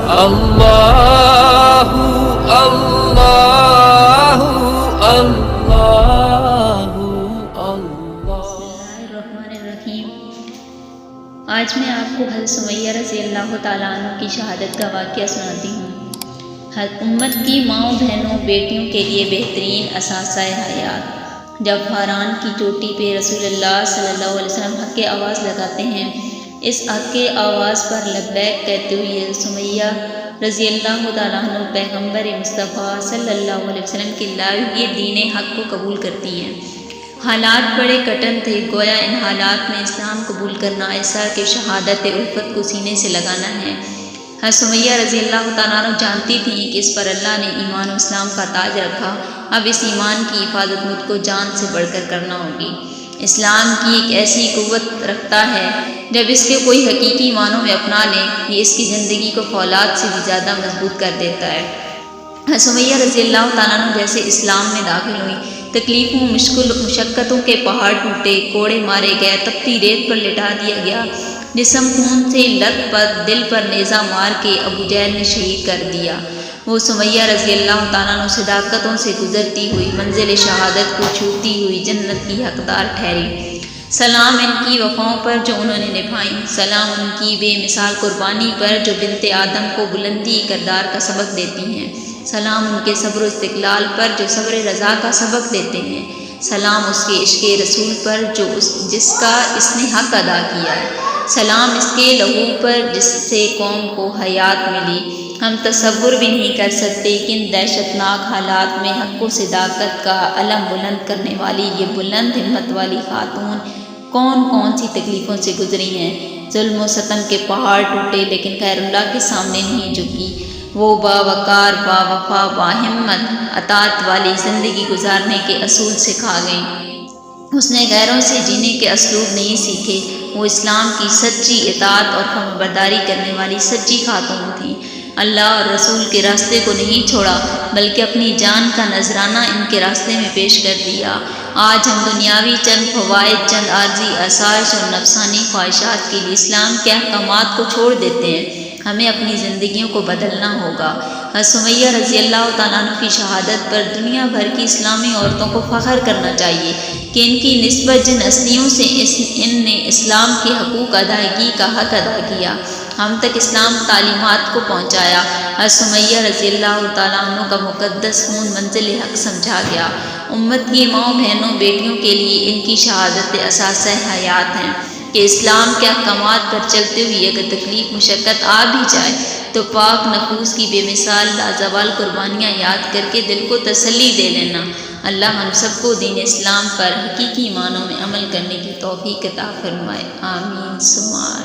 اللہ اللہ اللہ اللہ۔ الرحمن الرحیم۔ آج میں آپ کو حضرت سمیہ رضی اللہ تعالیٰ عنہ کی شہادت کا واقعہ سناتی ہوں۔ امت کی ماؤں بہنوں بیٹیوں کے لیے بہترین اثاثہ حیات۔ جب فاران کی چوٹی پہ رسول اللہ صلی اللہ علیہ وسلم حق کے آواز لگاتے ہیں، اس حق کے آواز پر لبیک کہتے ہوئے سمیہ رضی اللہ تعالیٰ عنہ پیغمبر مصطفیٰ صلی اللہ علیہ وسلم کے لائے ہوئے دین حق کو قبول کرتی ہیں۔ حالات بڑے کٹن تھے، گویا ان حالات میں اسلام قبول کرنا ایسا کہ شہادت الفت کو سینے سے لگانا ہے۔ حضرت سمیہ رضی اللہ تعالیٰ عنہ جانتی تھیں کہ اس پر اللہ نے ایمان و اسلام کا تاج رکھا، اب اس ایمان کی حفاظت مجھ کو جان سے بڑھ کر کرنا ہوگی۔ اسلام کی ایک ایسی قوت رکھتا ہے جب اس کے کوئی حقیقی معنوں میں اپنا لے، یہ اس کی زندگی کو فولاد سے بھی زیادہ مضبوط کر دیتا ہے۔ حضرت سمیہ رضی اللہ تعالیٰ عنہ جیسے اسلام میں داخل ہوئی، تکلیفوں مشقتوں کے پہاڑ ٹوٹے، کوڑے مارے گئے، تپتی ریت پر لٹا دیا گیا، جسم خون سے لت پت، دل پر نیزہ مار کے ابو جہل نے شہید کر دیا۔ وہ سمیہ رضی اللہ تعالیٰ عنہ صداقتوں سے گزرتی ہوئی منزل شہادت کو چھوتی ہوئی جنت کی حقدار ٹھہری۔ سلام ان کی وفاؤں پر جو انہوں نے نبھائیں، سلام ان کی بے مثال قربانی پر جو بنت آدم کو بلندی کردار کا سبق دیتی ہیں، سلام ان کے صبر و استقلال پر جو صبر رضا کا سبق دیتے ہیں، سلام اس کے عشق رسول پر جو جس کا اس نے حق ادا کیا ہے، سلام اس کے لہو پر جس سے قوم کو حیات ملی۔ ہم تصور بھی نہیں کر سکتے کہ ان دہشت ناک حالات میں حق و صداقت کا علم بلند کرنے والی یہ بلند ہمت والی خاتون کون کون سی تکلیفوں سے گزری ہیں۔ ظلم و ستم کے پہاڑ ٹوٹے لیکن خیر اللہ کے سامنے نہیں جھکی۔ وہ باوقار، باوفا، باہمت، اطاعت والی زندگی گزارنے کے اصول سکھا گئیں۔ اس نے غیروں سے جینے کے اسلوب نہیں سیکھے۔ وہ اسلام کی سچی اطاعت اور فرمانبرداری کرنے والی سچی خاتون تھیں۔ اللہ اور رسول کے راستے کو نہیں چھوڑا بلکہ اپنی جان کا نذرانہ ان کے راستے میں پیش کر دیا۔ آج ہم دنیاوی چند فوائد، چند عارضی آثار اور نفسانی خواہشات کے لیے اسلام کے احکامات کو چھوڑ دیتے ہیں۔ ہمیں اپنی زندگیوں کو بدلنا ہوگا۔ حضرت سمیہ رضی اللہ تعالیٰ عنہ کی شہادت پر دنیا بھر کی اسلامی عورتوں کو فخر کرنا چاہیے کہ ان کی نسبت جن ہستیوں سے ان نے اسلام کے حقوق ادائیگی کا حق ادا کیا، ہم تک اسلام تعلیمات کو پہنچایا۔ حضرت سمیہ رضی اللہ تعالیٰ عنہ کا مقدس خون منزل حق سمجھا گیا۔ امت کی ماؤں بہنوں بیٹیوں کے لیے ان کی شہادت اثاثہ حیات ہیں کہ اسلام کے احکامات پر چلتے ہوئے اگر تکلیف مشقت آ بھی جائے تو پاک نفوس کی بے مثال لازوال قربانیاں یاد کر کے دل کو تسلی دے لینا۔ اللہ ہم سب کو دین اسلام پر حقیقی معنوں میں عمل کرنے کی توفیق عطا فرمائے، آمین ثم آمین۔